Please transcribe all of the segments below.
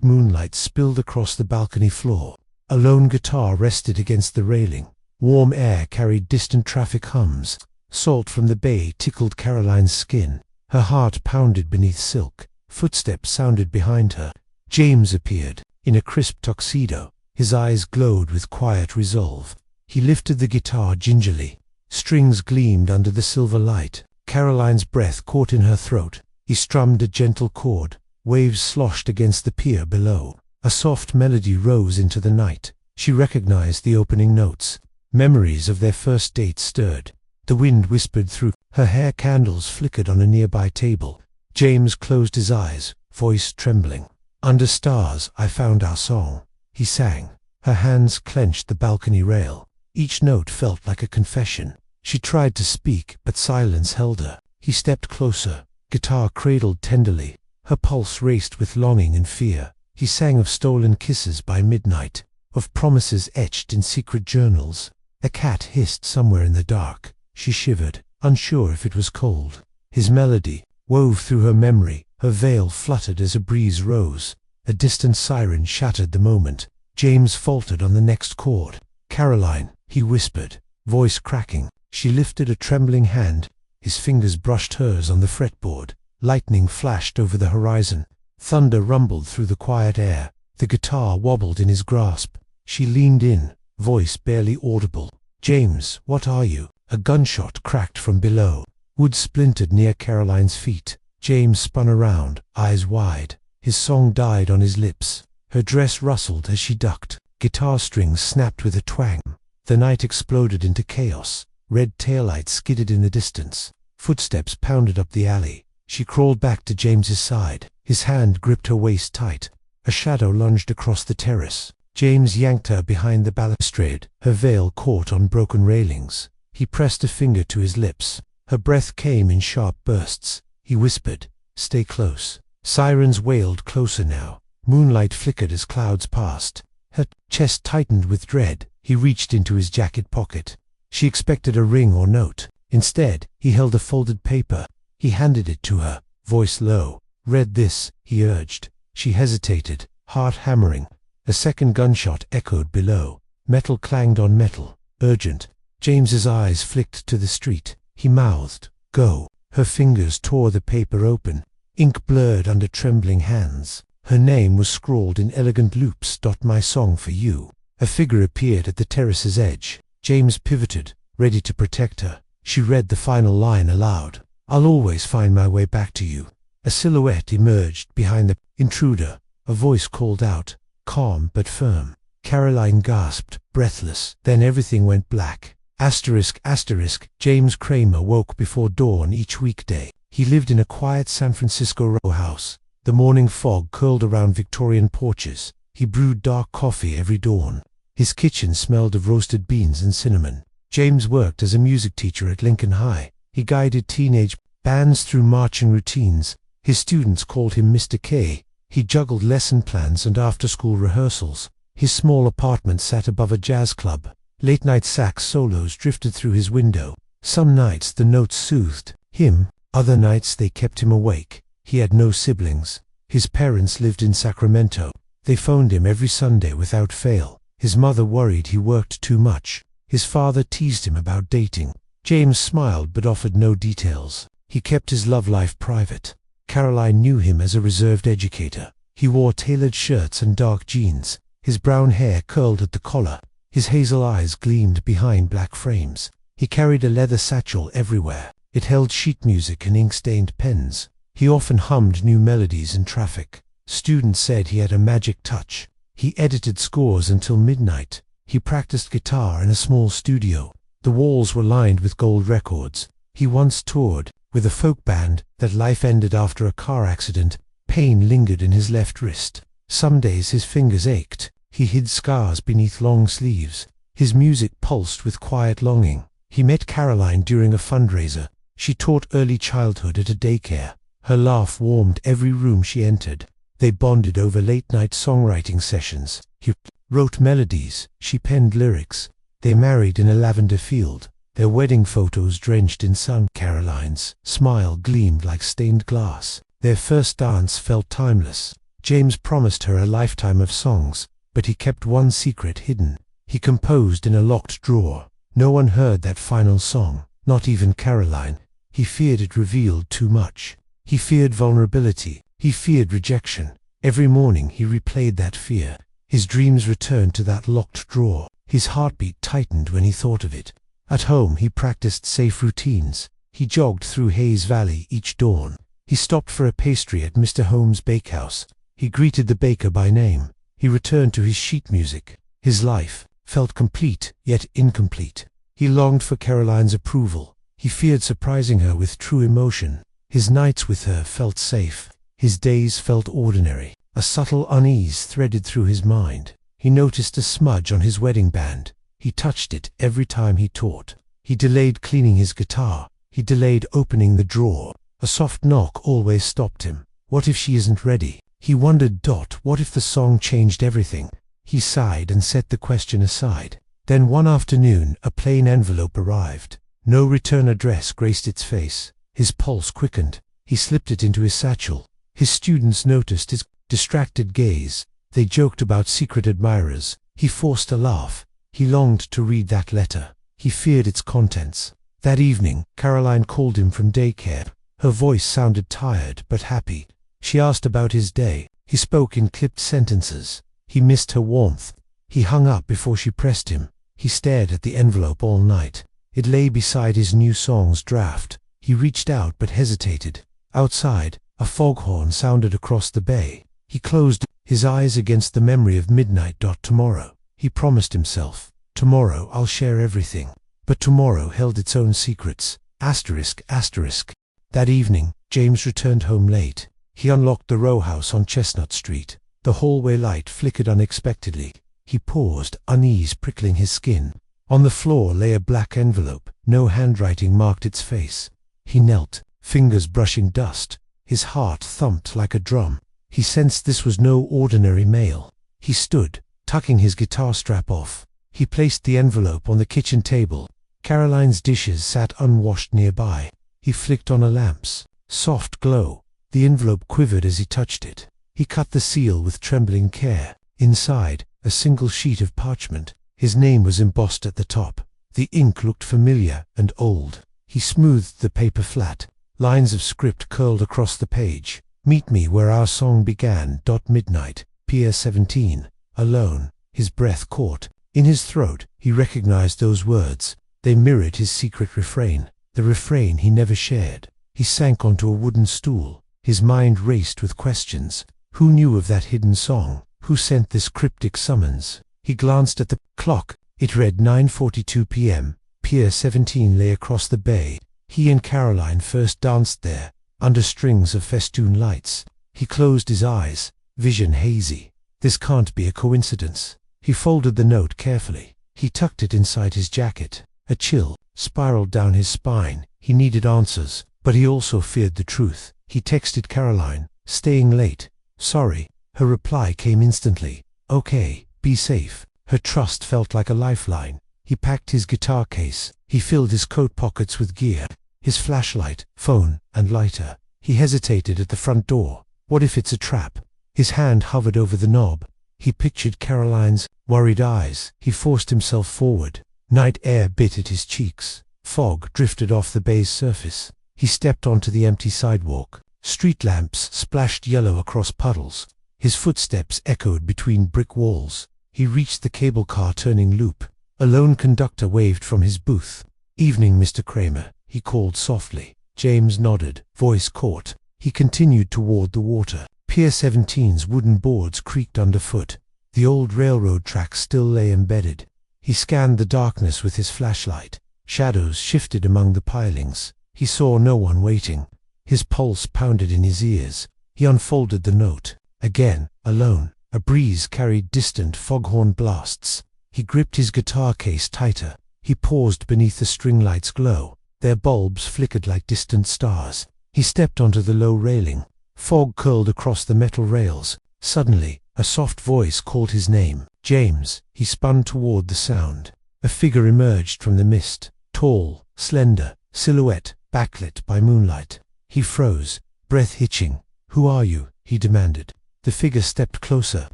Moonlight spilled across the balcony floor. A lone guitar rested against the railing. Warm air carried distant traffic hums. Salt from the bay tickled Caroline's skin. Her heart pounded beneath silk. Footsteps sounded behind her. James appeared, in a crisp tuxedo. His eyes glowed with quiet resolve. He lifted the guitar gingerly. Strings gleamed under the silver light. Caroline's breath caught in her throat. He strummed a gentle chord. Waves sloshed against the pier below. A soft melody rose into the night. She recognized the opening notes. Memories of their first date stirred. The wind whispered through. Her hair candles flickered on a nearby table. James closed his eyes, voice trembling. "Under stars, I found our song," he sang. Her hands clenched the balcony rail. Each note felt like a confession. She tried to speak, but silence held her. He stepped closer, guitar cradled tenderly. Her pulse raced with longing and fear. He sang of stolen kisses by midnight, of promises etched in secret journals. A cat hissed somewhere in the dark. She shivered, unsure if it was cold. His melody wove through her memory. Her veil fluttered as a breeze rose. A distant siren shattered the moment. James faltered on the next chord. "Caroline," he whispered, voice cracking. She lifted a trembling hand. His fingers brushed hers on the fretboard. Lightning flashed over the horizon. Thunder rumbled through the quiet air. The guitar wobbled in his grasp. She leaned in, voice barely audible. "James, what are you?" A gunshot cracked from below. Wood splintered near Caroline's feet. James spun around, eyes wide. His song died on his lips. Her dress rustled as she ducked. Guitar strings snapped with a twang. The night exploded into chaos. Red taillights skidded in the distance. Footsteps pounded up the alley. She crawled back to James's side. His hand gripped her waist tight. A shadow lunged across the terrace. James yanked her behind the balustrade. Her veil caught on broken railings. He pressed a finger to his lips. Her breath came in sharp bursts. He whispered, "Stay close." Sirens wailed closer now. Moonlight flickered as clouds passed. Her chest tightened with dread. He reached into his jacket pocket. She expected a ring or note. Instead, he held a folded paper. He handed it to her, voice low. "Read this," he urged. She hesitated, heart hammering. A second gunshot echoed below. Metal clanged on metal. Urgent. James's eyes flicked to the street. He mouthed, "Go." Her fingers tore the paper open. Ink blurred under trembling hands. Her name was scrawled in elegant loops. "My song for you." A figure appeared at the terrace's edge. James pivoted, ready to protect her. She read the final line aloud. "I'll always find my way back to you." A silhouette emerged behind the intruder. A voice called out, calm but firm. Caroline gasped, breathless. Then everything went black. ***. James Kramer woke before dawn each weekday. He lived in a quiet San Francisco row house. The morning fog curled around Victorian porches. He brewed dark coffee every dawn. His kitchen smelled of roasted beans and cinnamon. James worked as a music teacher at Lincoln High. He guided teenage bands through marching routines. His students called him Mr. K. He juggled lesson plans and after-school rehearsals. His small apartment sat above a jazz club. Late-night sax solos drifted through his window. Some nights the notes soothed him, other nights they kept him awake. He had no siblings. His parents lived in Sacramento. They phoned him every Sunday without fail. His mother worried he worked too much. His father teased him about dating. James smiled but offered no details. He kept his love life private. Caroline knew him as a reserved educator. He wore tailored shirts and dark jeans. His brown hair curled at the collar. His hazel eyes gleamed behind black frames. He carried a leather satchel everywhere. It held sheet music and ink-stained pens. He often hummed new melodies in traffic. Students said he had a magic touch. He edited scores until midnight. He practiced guitar in a small studio. The walls were lined with gold records. He once toured with a folk band that life ended after a car accident. Pain lingered in his left wrist. Some days his fingers ached. He hid scars beneath long sleeves. His music pulsed with quiet longing. He met Caroline during a fundraiser. She taught early childhood at a daycare. Her laugh warmed every room she entered. They bonded over late-night songwriting sessions. He wrote melodies. She penned lyrics. They married in a lavender field. Their wedding photos drenched in sun. Caroline's smile gleamed like stained glass. Their first dance felt timeless. James promised her a lifetime of songs, but he kept one secret hidden. He composed in a locked drawer. No one heard that final song, not even Caroline. He feared it revealed too much. He feared vulnerability. He feared rejection. Every morning he replayed that fear. His dreams returned to that locked drawer. His heartbeat tightened when he thought of it. At home he practiced safe routines. He jogged through Hayes Valley each dawn. He stopped for a pastry at Mr. Holmes' bakehouse. He greeted the baker by name. He returned to his sheet music. His life felt complete, yet incomplete. He longed for Caroline's approval. He feared surprising her with true emotion. His nights with her felt safe. His days felt ordinary. A subtle unease threaded through his mind. He noticed a smudge on his wedding band. He touched it every time he taught. He delayed cleaning his guitar. He delayed opening the drawer. A soft knock always stopped him. What if she isn't ready? He wondered. What if the song changed everything? He sighed and set the question aside. Then one afternoon a plain envelope arrived. No return address graced its face. His pulse quickened. He slipped it into his satchel. His students noticed his distracted gaze. They joked about secret admirers. He forced a laugh. He longed to read that letter. He feared its contents. That evening, Caroline called him from daycare. Her voice sounded tired but happy. She asked about his day. He spoke in clipped sentences. He missed her warmth. He hung up before she pressed him. He stared at the envelope all night. It lay beside his new song's draft. He reached out but hesitated. Outside, a foghorn sounded across the bay. He closed his eyes against the memory of midnight. Tomorrow, he promised himself. Tomorrow I'll share everything. But tomorrow held its own secrets. Asterisk, asterisk. That evening, James returned home late. He unlocked the row house on Chestnut Street. The hallway light flickered unexpectedly. He paused, unease prickling his skin. On the floor lay a black envelope. No handwriting marked its face. He knelt, fingers brushing dust. His heart thumped like a drum. He sensed this was no ordinary mail. He stood, tucking his guitar strap off. He placed the envelope on the kitchen table. Caroline's dishes sat unwashed nearby. He flicked on a lamp's soft glow. The envelope quivered as he touched it. He cut the seal with trembling care. Inside, a single sheet of parchment. His name was embossed at the top. The ink looked familiar and old. He smoothed the paper flat. Lines of script curled across the page. Meet me where our song began. Midnight, Pier 17. Alone. His breath caught. In his throat, he recognized those words. They mirrored his secret refrain. The refrain he never shared. He sank onto a wooden stool. His mind raced with questions. Who knew of that hidden song? Who sent this cryptic summons? He glanced at the clock. It read 9:42 p.m. Pier 17 lay across the bay. He and Caroline first danced there, under strings of festoon lights. He closed his eyes, vision hazy. This can't be a coincidence. He folded the note carefully. He tucked it inside his jacket. A chill spiraled down his spine. He needed answers, but he also feared the truth. He texted Caroline, staying late. Sorry. Her reply came instantly. Okay, be safe. Her trust felt like a lifeline. He packed his guitar case. He filled his coat pockets with gear. His flashlight, phone, and lighter. He hesitated at the front door. What if it's a trap? His hand hovered over the knob. He pictured Caroline's worried eyes. He forced himself forward. Night air bit at his cheeks. Fog drifted off the bay's surface. He stepped onto the empty sidewalk. Street lamps splashed yellow across puddles. His footsteps echoed between brick walls. He reached the cable car turning loop. A lone conductor waved from his booth. Evening, Mr. Kramer, he called softly. James nodded, voice caught. He continued toward the water. Pier 17's wooden boards creaked underfoot. The old railroad tracks still lay embedded. He scanned the darkness with his flashlight. Shadows shifted among the pilings. He saw no one waiting. His pulse pounded in his ears. He unfolded the note. Again, alone. A breeze carried distant foghorn blasts. He gripped his guitar case tighter. He paused beneath the string light's glow. Their bulbs flickered like distant stars. He stepped onto the low railing. Fog curled across the metal rails. Suddenly, a soft voice called his name. James. He spun toward the sound. A figure emerged from the mist. Tall, slender, silhouette, backlit by moonlight. He froze, breath hitching. Who are you? He demanded. The figure stepped closer.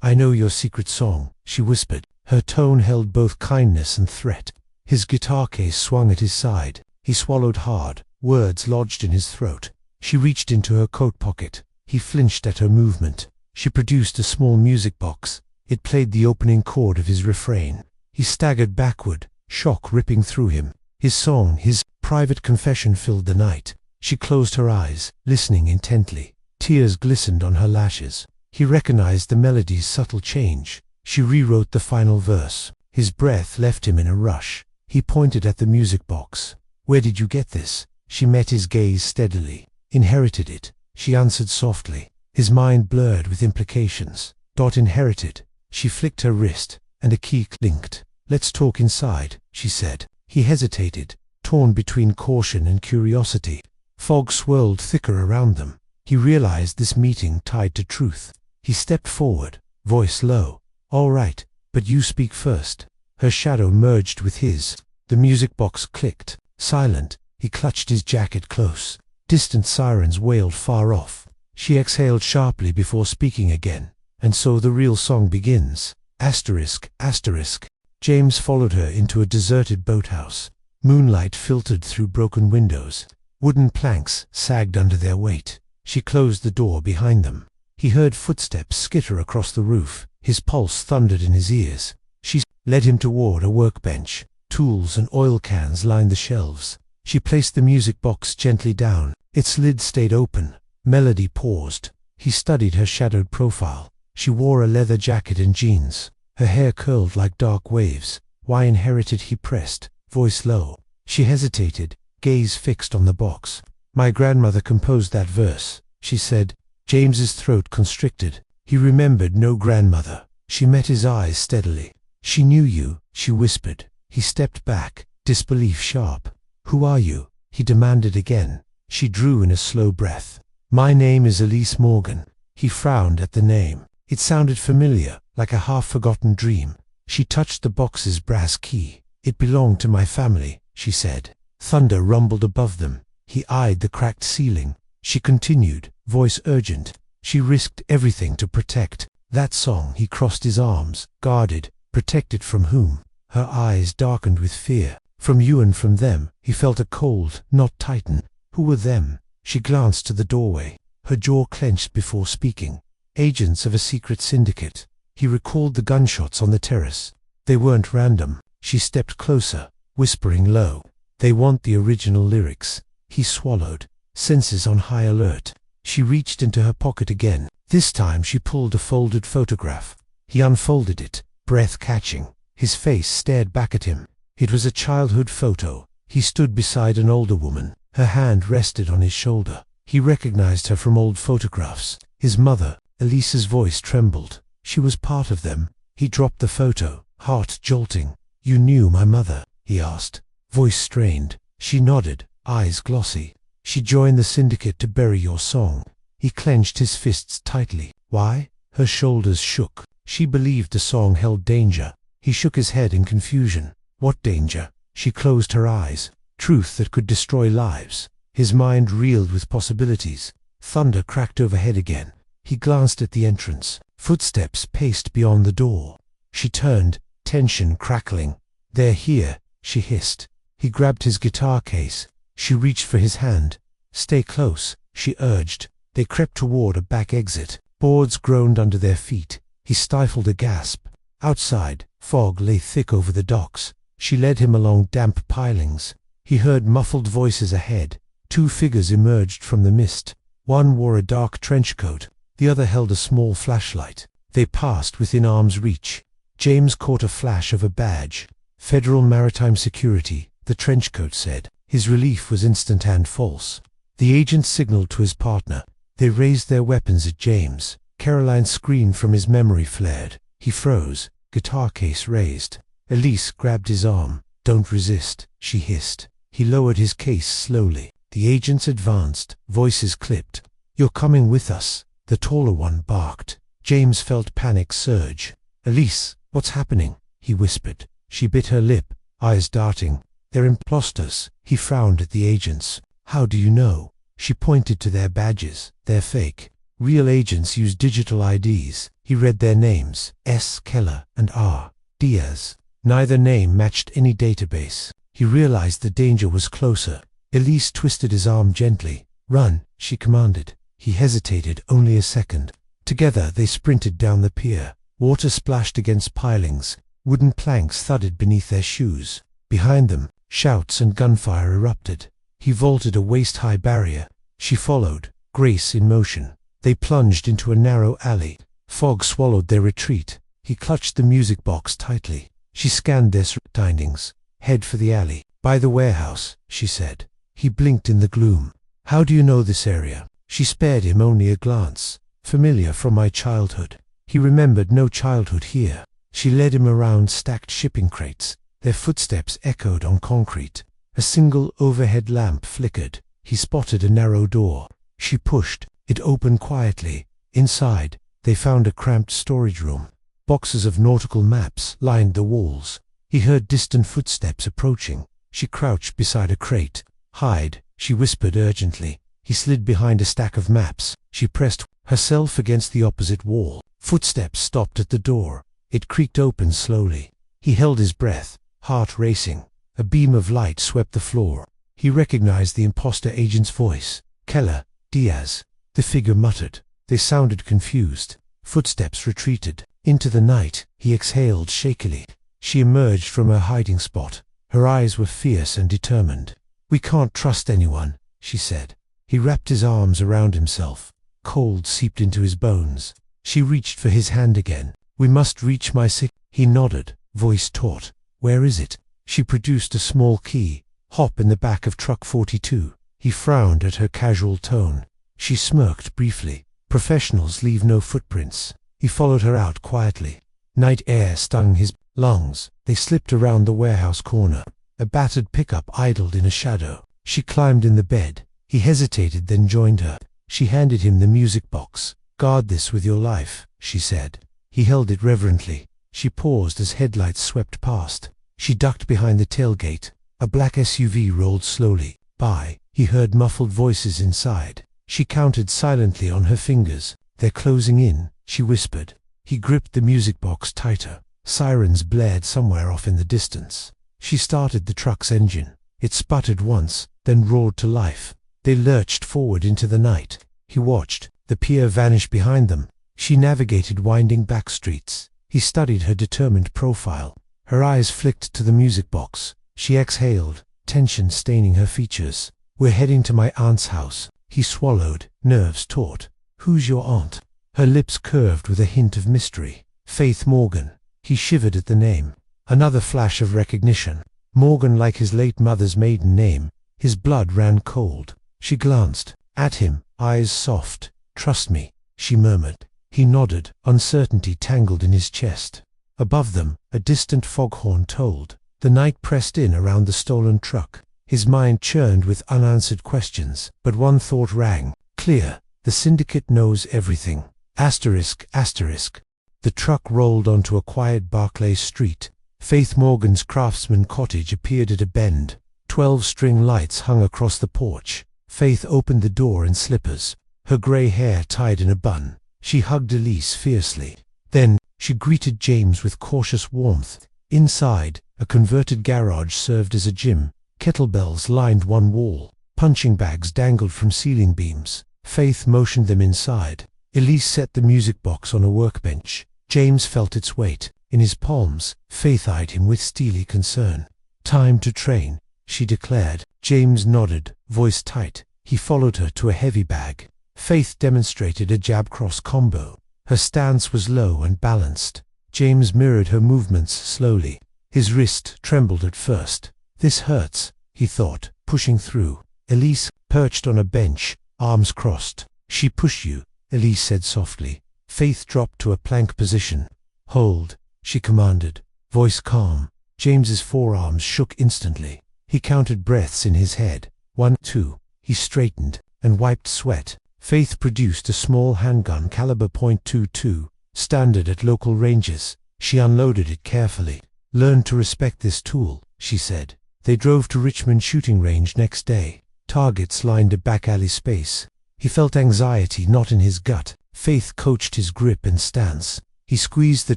"I know your secret song," she whispered. Her tone held both kindness and threat. His guitar case swung at his side. He swallowed hard, words lodged in his throat. She reached into her coat pocket. He flinched at her movement. She produced a small music box. It played the opening chord of his refrain. He staggered backward, shock ripping through him. His song, his private confession, filled the night. She closed her eyes, listening intently. Tears glistened on her lashes. He recognized the melody's subtle change. She rewrote the final verse. His breath left him in a rush. He pointed at the music box. "Where did you get this?" She met his gaze steadily. "Inherited it," she answered softly. His mind blurred with implications. Inherited. She flicked her wrist, and a key clinked. "Let's talk inside," she said. He hesitated, torn between caution and curiosity. Fog swirled thicker around them. He realized this meeting tied to truth. He stepped forward, voice low. "All right, but you speak first." Her shadow merged with his. The music box clicked. Silent, he clutched his jacket close. Distant sirens wailed far off. She exhaled sharply before speaking again. "And so the real song begins. Asterisk, asterisk." James followed her into a deserted boathouse. Moonlight filtered through broken windows. Wooden planks sagged under their weight. She closed the door behind them. He heard footsteps skitter across the roof. His pulse thundered in his ears. She led him toward a workbench. Tools and oil cans lined the shelves. She placed the music box gently down. Its lid stayed open. Melody paused. He studied her shadowed profile. She wore a leather jacket and jeans. Her hair curled like dark waves. "Why inherited?" he pressed, voice low. She hesitated, gaze fixed on the box. "My grandmother composed that verse," she said. James's throat constricted. He remembered no grandmother. She met his eyes steadily. "She knew you," she whispered. He stepped back, disbelief sharp. "Who are you?" he demanded again. She drew in a slow breath. "My name is Elise Morgan." He frowned at the name. It sounded familiar, like a half-forgotten dream. She touched the box's brass key. "It belonged to my family," she said. Thunder rumbled above them. He eyed the cracked ceiling. She continued, voice urgent. She risked everything to protect that song. He crossed his arms, guarded, protected from whom? Her eyes darkened with fear. "From you and from them." He felt a cold knot tighten. Who were them? She glanced to the doorway. Her jaw clenched before speaking. "Agents of a secret syndicate." He recalled the gunshots on the terrace. They weren't random. She stepped closer, whispering low. "They want the original lyrics." He swallowed, senses on high alert. She reached into her pocket again. This time she pulled a folded photograph. He unfolded it, breath catching. His face stared back at him. It was a childhood photo. He stood beside an older woman. Her hand rested on his shoulder. He recognized her from old photographs. His mother. Elise's voice trembled. She was part of them. He dropped the photo, heart jolting. "You knew my mother?" he asked, voice strained. She nodded, eyes glossy. "She joined the syndicate to bury your song." He clenched his fists tightly. "Why?" Her shoulders shook. She believed the song held danger. He shook his head in confusion. "What danger?" She closed her eyes. Truth that could destroy lives. His mind reeled with possibilities. Thunder cracked overhead again. He glanced at the entrance. Footsteps paced beyond the door. She turned, tension crackling. "They're here," she hissed. He grabbed his guitar case. She reached for his hand. "Stay close," she urged. They crept toward a back exit. Boards groaned under their feet. He stifled a gasp. Outside, fog lay thick over the docks. She led him along damp pilings. He heard muffled voices ahead. Two figures emerged from the mist. One wore a dark trench coat. The other held a small flashlight. They passed within arm's reach. James caught a flash of a badge. "Federal Maritime Security," the trenchcoat said. His relief was instant and false. The agent signaled to his partner. They raised their weapons at James. Caroline's screen from his memory flared. He froze, guitar case raised. Elise grabbed his arm. "Don't resist," she hissed. He lowered his case slowly. The agents advanced, voices clipped. "You're coming with us," the taller one barked. James felt panic surge. "Elise, what's happening?" he whispered. She bit her lip, eyes darting. "They're imposters." He frowned at the agents. "How do you know?" She pointed to their badges. "They're fake." Real agents use digital IDs. He read their names, S. Keller and R. Diaz. Neither name matched any database. He realized the danger was closer. Elise twisted his arm gently. "Run," she commanded. He hesitated only a second. Together they sprinted down the pier. Water splashed against pilings. Wooden planks thudded beneath their shoes. Behind them, shouts and gunfire erupted. He vaulted a waist-high barrier. She followed, grace in motion. They plunged into a narrow alley. Fog swallowed their retreat. He clutched the music box tightly. She scanned their surroundings. "Head for the alley. By the warehouse," she said. He blinked in the gloom. "How do you know this area?" She spared him only a glance. "Familiar from my childhood." He remembered no childhood here. She led him around stacked shipping crates. Their footsteps echoed on concrete. A single overhead lamp flickered. He spotted a narrow door. She pushed. It opened quietly. Inside, they found a cramped storage room. Boxes of nautical maps lined the walls. He heard distant footsteps approaching. She crouched beside a crate. "Hide," she whispered urgently. He slid behind a stack of maps. She pressed herself against the opposite wall. Footsteps stopped at the door. It creaked open slowly. He held his breath, heart racing. A beam of light swept the floor. He recognized the imposter agent's voice. "Keller, Diaz." The figure muttered. They sounded confused. Footsteps retreated. Into the night, he exhaled shakily. She emerged from her hiding spot. Her eyes were fierce and determined. "We can't trust anyone," she said. He wrapped his arms around himself. Cold seeped into his bones. She reached for his hand again. "We must reach my sick." He nodded, voice taut. "Where is it?" She produced a small key. "Hop in the back of truck 42. He frowned at her casual tone. She smirked briefly. Professionals leave no footprints. He followed her out quietly. Night air stung his lungs. They slipped around the warehouse corner. A battered pickup idled in a shadow. She climbed in the bed. He hesitated, then joined her. She handed him the music box. "Guard this with your life," she said. He held it reverently. She paused as headlights swept past. She ducked behind the tailgate. A black SUV rolled slowly by. He heard muffled voices inside. She counted silently on her fingers. "They're closing in," she whispered. He gripped the music box tighter. Sirens blared somewhere off in the distance. She started the truck's engine. It sputtered once, then roared to life. They lurched forward into the night. He watched, the pier vanish behind them. She navigated winding back streets. He studied her determined profile. Her eyes flicked to the music box. She exhaled, tension staining her features. "We're heading to my aunt's house." He swallowed, nerves taut. "Who's your aunt?" Her lips curved with a hint of mystery. "Faith Morgan." He shivered at the name. Another flash of recognition. Morgan, like his late mother's maiden name. His blood ran cold. She glanced at him, eyes soft. "Trust me," she murmured. He nodded, uncertainty tangled in his chest. Above them, a distant foghorn tolled. The night pressed in around the stolen truck. His mind churned with unanswered questions, but one thought rang clear. The syndicate knows everything. Asterisk, asterisk. The truck rolled onto a quiet Barclay Street. Faith Morgan's Craftsman cottage appeared at a bend. 12 string lights hung across the porch. Faith opened the door in slippers, her grey hair tied in a bun. She hugged Elise fiercely. Then, she greeted James with cautious warmth. Inside, a converted garage served as a gym. Kettlebells lined one wall. Punching bags dangled from ceiling beams. Faith motioned them inside. Elise set the music box on a workbench. James felt its weight. In his palms, Faith eyed him with steely concern. "Time to train," she declared. James nodded, voice tight. He followed her to a heavy bag. Faith demonstrated a jab-cross combo. Her stance was low and balanced. James mirrored her movements slowly. His wrist trembled at first. "This hurts," he thought, pushing through. Elise perched on a bench, arms crossed. "She pushed you," Elise said softly. Faith dropped to a plank position. "Hold," she commanded, voice calm. James's forearms shook instantly. He counted breaths in his head. 1, 2. He straightened and wiped sweat. Faith produced a small handgun caliber .22, standard at local ranges. She unloaded it carefully. "Learn to respect this tool," she said. They drove to Richmond shooting range next day. Targets lined a back alley space. He felt anxiety not in his gut. Faith coached his grip and stance. He squeezed the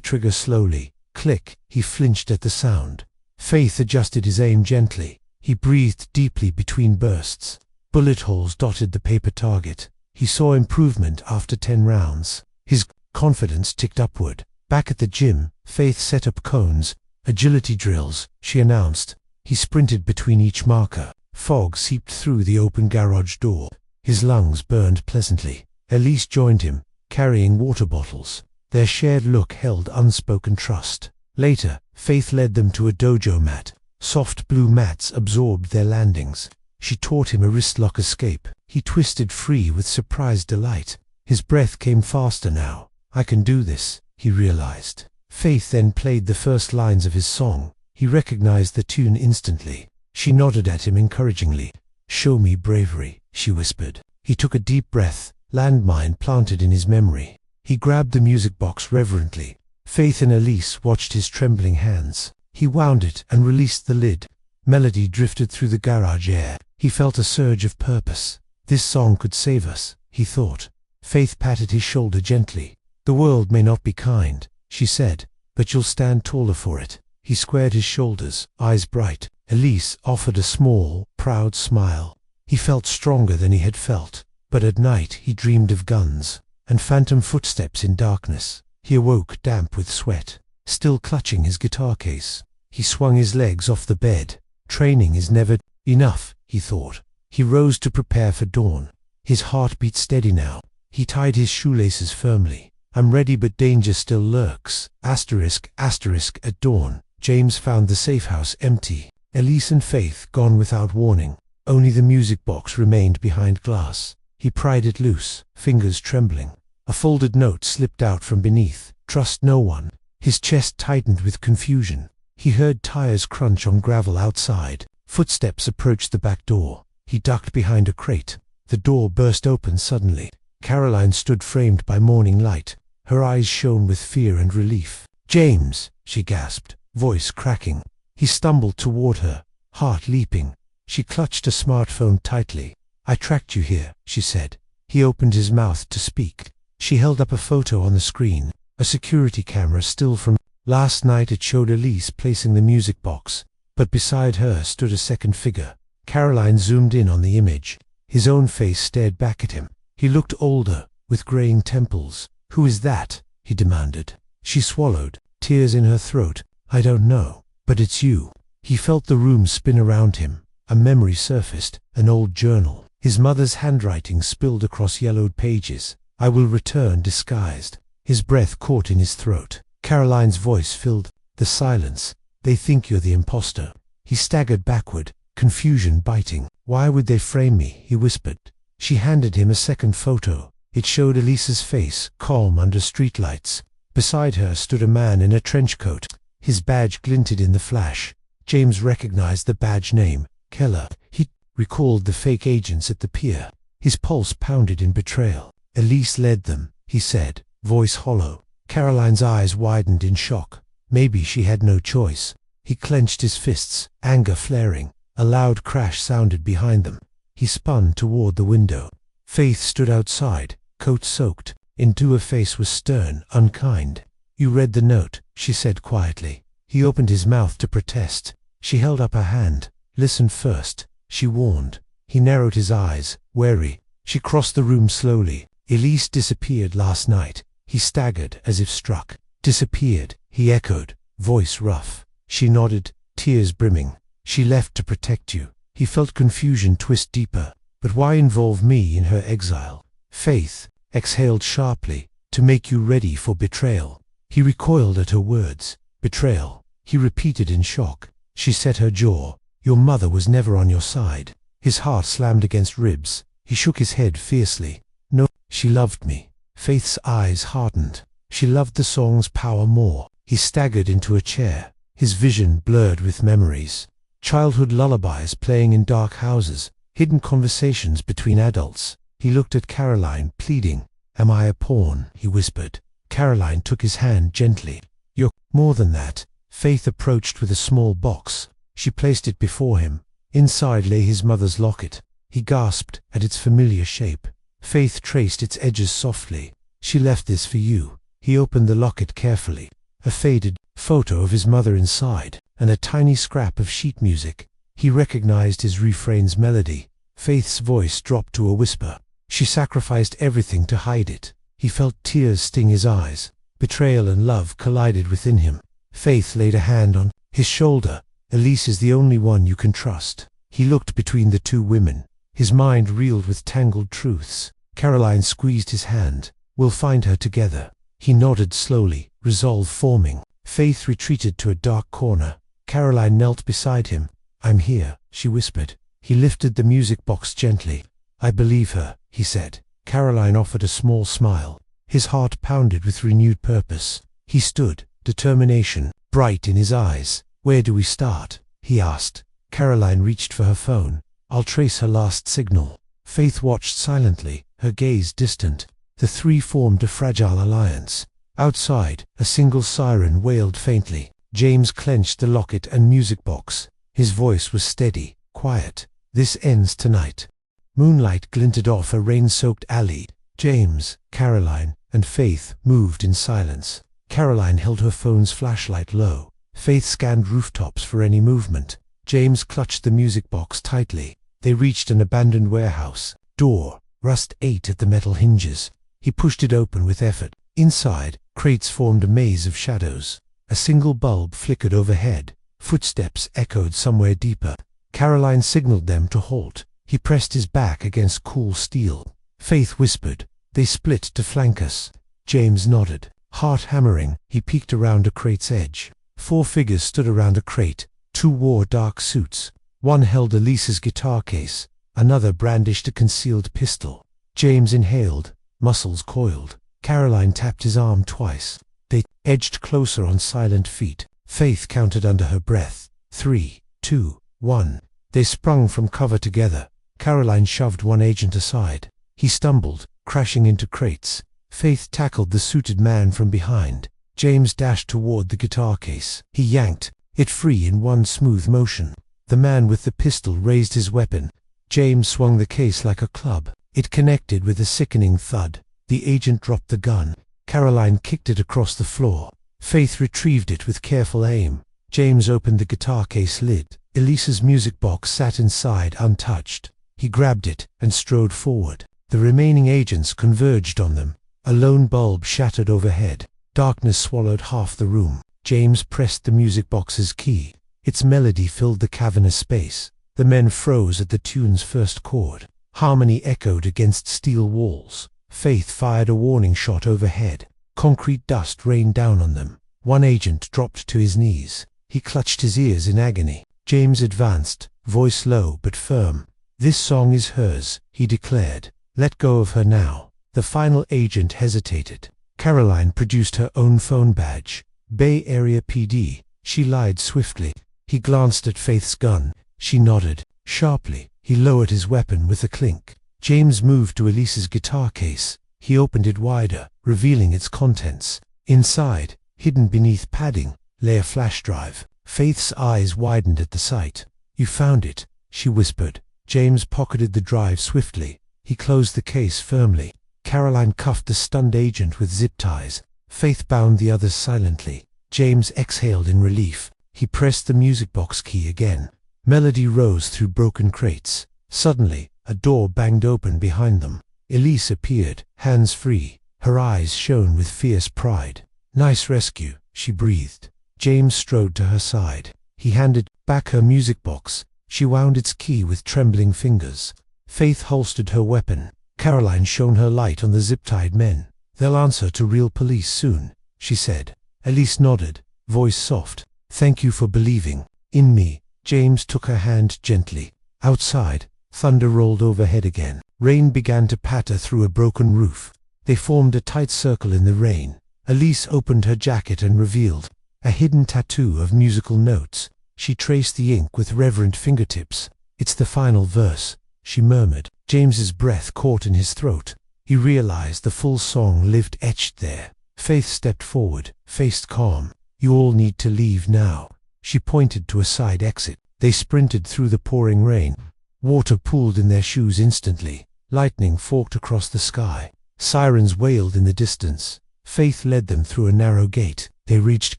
trigger slowly. Click, he flinched at the sound. Faith adjusted his aim gently. He breathed deeply between bursts. Bullet holes dotted the paper target. He saw improvement after 10 rounds. His confidence ticked upward. Back at the gym, Faith set up cones. Agility drills, she announced. He sprinted between each marker. Fog seeped through the open garage door. His lungs burned pleasantly. Elise joined him, carrying water bottles. Their shared look held unspoken trust. Later, Faith led them to a dojo mat. Soft blue mats absorbed their landings. She taught him a wristlock escape. He twisted free with surprised delight. His breath came faster now. I can do this, he realized. Faith then played the first lines of his song. He recognized the tune instantly. She nodded at him encouragingly. Show me bravery, she whispered. He took a deep breath, landmine planted in his memory. He grabbed the music box reverently. Faith and Elise watched his trembling hands. He wound it and released the lid. Melody drifted through the garage air. He felt a surge of purpose. This song could save us, he thought. Faith patted his shoulder gently. The world may not be kind, she said, but you'll stand taller for it. He squared his shoulders, eyes bright. Elise offered a small, proud smile. He felt stronger than he had felt, but at night he dreamed of guns and phantom footsteps in darkness. He awoke damp with sweat, still clutching his guitar case. He swung his legs off the bed. Training is never enough, he thought. He rose to prepare for dawn. His heart beat steady now. He tied his shoelaces firmly. I'm ready, but danger still lurks. Asterisk, asterisk, at dawn. James found the safe house empty. Elise and Faith gone without warning. Only the music box remained behind glass. He pried it loose, fingers trembling. A folded note slipped out from beneath. Trust no one. His chest tightened with confusion. He heard tires crunch on gravel outside. Footsteps approached the back door. He ducked behind a crate. The door burst open suddenly. Caroline stood framed by morning light. Her eyes shone with fear and relief. James, she gasped, voice cracking. He stumbled toward her, heart leaping. She clutched a smartphone tightly. I tracked you here, she said. He opened his mouth to speak. She held up a photo on the screen, a security camera still from last night. It showed Elise placing the music box, but beside her stood a second figure. Caroline zoomed in on the image. His own face stared back at him. He looked older, with graying temples. Who is that? He demanded. She swallowed, tears in her throat. I don't know, but it's you. He felt the room spin around him. A memory surfaced, an old journal. His mother's handwriting spilled across yellowed pages. I will return disguised. His breath caught in his throat. Caroline's voice filled the silence. They think you're the imposter. He staggered backward, confusion biting. Why would they frame me? He whispered. She handed him a second photo. It showed Elise's face, calm under streetlights. Beside her stood a man in a trench coat. His badge glinted in the flash. James recognized the badge name, Keller. He recalled the fake agents at the pier. His pulse pounded in betrayal. Elise led them, he said, voice hollow. Caroline's eyes widened in shock. Maybe she had no choice. He clenched his fists, anger flaring. A loud crash sounded behind them. He spun toward the window. Faith stood outside, coat soaked. Into her face was stern, unkind. You read the note, she said quietly. He opened his mouth to protest. She held up her hand. Listen first, she warned. He narrowed his eyes, wary. She crossed the room slowly. Elise disappeared last night. He staggered as if struck. Disappeared, he echoed, voice rough. She nodded, tears brimming. She left to protect you. He felt confusion twist deeper. But why involve me in her exile? Faith exhaled sharply, to make you ready for betrayal. He recoiled at her words. Betrayal, he repeated in shock. She set her jaw. Your mother was never on your side. His heart slammed against ribs. He shook his head fiercely. No, she loved me. Faith's eyes hardened. She loved the song's power more. He staggered into a chair, his vision blurred with memories. Childhood lullabies playing in dark houses, hidden conversations between adults. He looked at Caroline, pleading. Am I a pawn? He whispered. Caroline took his hand gently. You're more than that. Faith approached with a small box. She placed it before him. Inside lay his mother's locket. He gasped at its familiar shape. Faith traced its edges softly. "She left this for you." He opened the locket carefully. A faded photo of his mother inside, and a tiny scrap of sheet music. He recognized his refrain's melody. Faith's voice dropped to a whisper. She sacrificed everything to hide it. He felt tears sting his eyes. Betrayal and love collided within him. Faith laid a hand on his shoulder. "Elise is the only one you can trust." He looked between the two women. His mind reeled with tangled truths. Caroline squeezed his hand. "We'll find her together." He nodded slowly, resolve forming. Faith retreated to a dark corner. Caroline knelt beside him. "I'm here," she whispered. He lifted the music box gently. "I believe her," he said. Caroline offered a small smile. His heart pounded with renewed purpose. He stood, determination bright in his eyes. "Where do we start?" he asked. Caroline reached for her phone. "I'll trace her last signal." Faith watched silently, her gaze distant. The three formed a fragile alliance. Outside, a single siren wailed faintly. James clenched the locket and music box. His voice was steady, quiet. "This ends tonight." Moonlight glinted off a rain-soaked alley. James, Caroline, and Faith moved in silence. Caroline held her phone's flashlight low. Faith scanned rooftops for any movement. James clutched the music box tightly. They reached an abandoned warehouse. Door. Rust ate at the metal hinges. He pushed it open with effort. Inside, crates formed a maze of shadows. A single bulb flickered overhead. Footsteps echoed somewhere deeper. Caroline signaled them to halt. He pressed his back against cool steel. Faith whispered, "They split to flank us." James nodded. Heart hammering, he peeked around a crate's edge. 4 figures stood around a crate. 2 wore dark suits. One held Elise's guitar case. Another brandished a concealed pistol. James inhaled, muscles coiled. Caroline tapped his arm twice. They edged closer on silent feet. Faith counted under her breath. 3, 2, 1. They sprung from cover together. Caroline shoved one agent aside. He stumbled, crashing into crates. Faith tackled the suited man from behind. James dashed toward the guitar case. He yanked it free in one smooth motion. The man with the pistol raised his weapon. James swung the case like a club. It connected with a sickening thud. The agent dropped the gun. Caroline kicked it across the floor. Faith retrieved it with careful aim. James opened the guitar case lid. Elise's music box sat inside untouched. He grabbed it and strode forward. The remaining agents converged on them. A lone bulb shattered overhead. Darkness swallowed half the room. James pressed the music box's key. Its melody filled the cavernous space. The men froze at the tune's first chord. Harmony echoed against steel walls. Faith fired a warning shot overhead. Concrete dust rained down on them. One agent dropped to his knees. He clutched his ears in agony. James advanced, voice low but firm. "This song is hers," he declared. "Let go of her now." The final agent hesitated. Caroline produced her own phone badge. "Bay Area PD." She lied swiftly. He glanced at Faith's gun. She nodded. Sharply, he lowered his weapon with a clink. James moved to Elise's guitar case. He opened it wider, revealing its contents. Inside, hidden beneath padding, lay a flash drive. Faith's eyes widened at the sight. "You found it," she whispered. James pocketed the drive swiftly. He closed the case firmly. Caroline cuffed the stunned agent with zip ties. Faith bound the others silently. James exhaled in relief. He pressed the music box key again. Melody rose through broken crates. Suddenly, a door banged open behind them. Elise appeared, hands free. Her eyes shone with fierce pride. "Nice rescue," she breathed. James strode to her side. He handed back her music box. She wound its key with trembling fingers. Faith holstered her weapon. Caroline shone her light on the zip-tied men. "They'll answer to real police soon," she said. Elise nodded, voice soft. "Thank you for believing in me." James took her hand gently. Outside, thunder rolled overhead again. Rain began to patter through a broken roof. They formed a tight circle in the rain. Elise opened her jacket and revealed a hidden tattoo of musical notes. She traced the ink with reverent fingertips. "It's the final verse," she murmured. James's breath caught in his throat. He realized the full song lived etched there. Faith stepped forward, face calm. "You all need to leave now." She pointed to a side exit. They sprinted through the pouring rain. Water pooled in their shoes instantly. Lightning forked across the sky. Sirens wailed in the distance. Faith led them through a narrow gate. They reached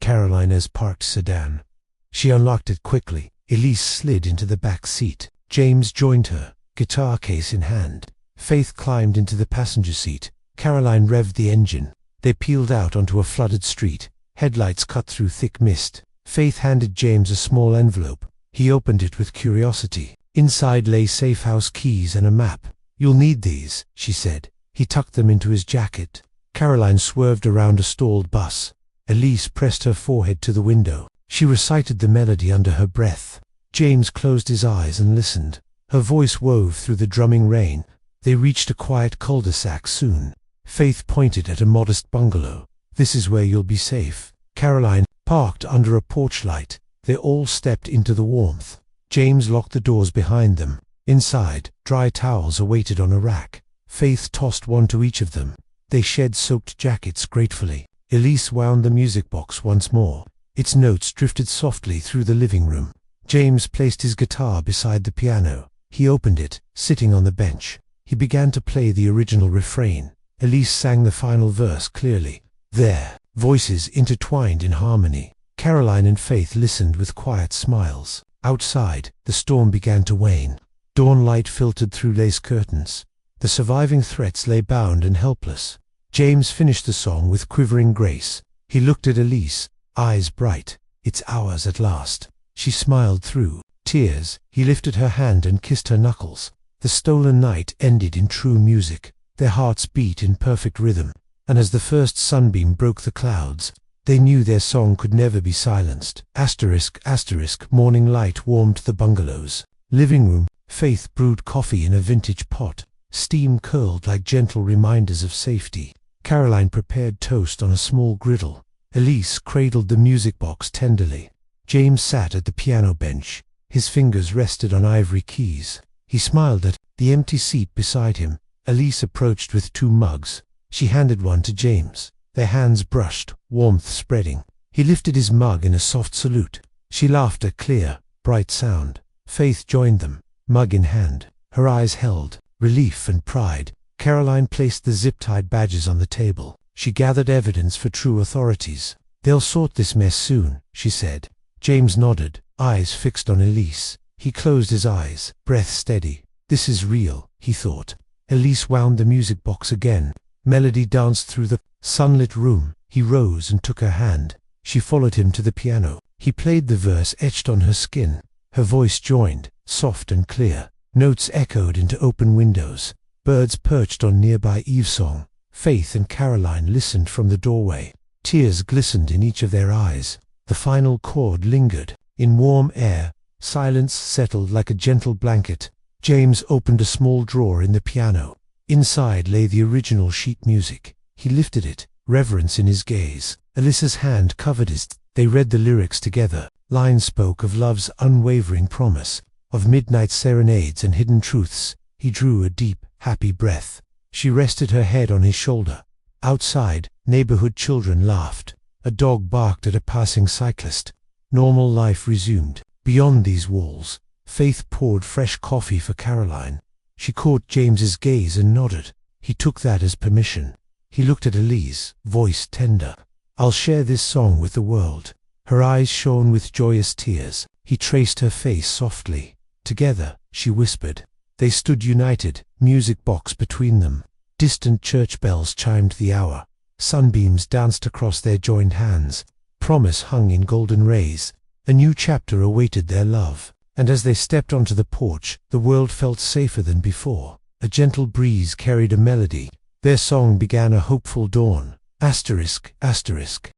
Carolina's parked sedan. She unlocked it quickly. Elise slid into the back seat. James joined her, guitar case in hand. Faith climbed into the passenger seat. Caroline revved the engine. They peeled out onto a flooded street. Headlights cut through thick mist. Faith handed James a small envelope. He opened it with curiosity. Inside lay safe house keys and a map. "You'll need these," she said. He tucked them into his jacket. Caroline swerved around a stalled bus. Elise pressed her forehead to the window. She recited the melody under her breath. James closed his eyes and listened. Her voice wove through the drumming rain. They reached a quiet cul-de-sac soon. Faith pointed at a modest bungalow. "This is where you'll be safe." Caroline parked under a porch light. They all stepped into the warmth. James locked the doors behind them. Inside, dry towels awaited on a rack. Faith tossed one to each of them. They shed soaked jackets gratefully. Elise wound the music box once more. Its notes drifted softly through the living room. James placed his guitar beside the piano. He opened it, sitting on the bench. He began to play the original refrain. Elise sang the final verse clearly. Their voices intertwined in harmony. Caroline and Faith listened with quiet smiles. Outside, the storm began to wane. Dawn light filtered through lace curtains. The surviving threats lay bound and helpless. James finished the song with quivering grace. He looked at Elise, eyes bright. "It's ours at last." She smiled through tears. He lifted her hand and kissed her knuckles. The stolen night ended in true music. Their hearts beat in perfect rhythm. And as the first sunbeam broke the clouds, they knew their song could never be silenced. **** Morning light warmed the bungalow's living room. Faith brewed coffee in a vintage pot. Steam curled like gentle reminders of safety. Caroline prepared toast on a small griddle. Elise cradled the music box tenderly. James sat at the piano bench. His fingers rested on ivory keys. He smiled at the empty seat beside him. Elise approached with 2 mugs. She handed one to James. Their hands brushed, warmth spreading. He lifted his mug in a soft salute. She laughed a clear, bright sound. Faith joined them, mug in hand. Her eyes held relief and pride. Caroline placed the zip-tied badges on the table. She gathered evidence for true authorities. "They'll sort this mess soon," she said. James nodded, eyes fixed on Elise. He closed his eyes, breath steady. "This is real," he thought. Elise wound the music box again. Melody danced through the sunlit room. He rose and took her hand. She followed him to the piano. He played the verse etched on her skin. Her voice joined, soft and clear. Notes echoed into open windows. Birds perched on nearby evesong. Faith and Caroline listened from the doorway. Tears glistened in each of their eyes. The final chord lingered. In warm air, silence settled like a gentle blanket. James opened a small drawer in the piano. Inside lay the original sheet music. He lifted it, reverence in his gaze. Alyssa's hand covered his. They read the lyrics together. Lines spoke of love's unwavering promise, of midnight serenades and hidden truths. He drew a deep, happy breath. She rested her head on his shoulder. Outside, neighborhood children laughed. A dog barked at a passing cyclist. Normal life resumed. Beyond these walls, Faith poured fresh coffee for Caroline. She caught James's gaze and nodded. He took that as permission. He looked at Elise, voice tender. "I'll share this song with the world." Her eyes shone with joyous tears. He traced her face softly. "Together," she whispered. They stood united, music box between them. Distant church bells chimed the hour. Sunbeams danced across their joined hands. Promise hung in golden rays. A new chapter awaited their love. And as they stepped onto the porch, the world felt safer than before. A gentle breeze carried a melody. Their song began a hopeful dawn. ****.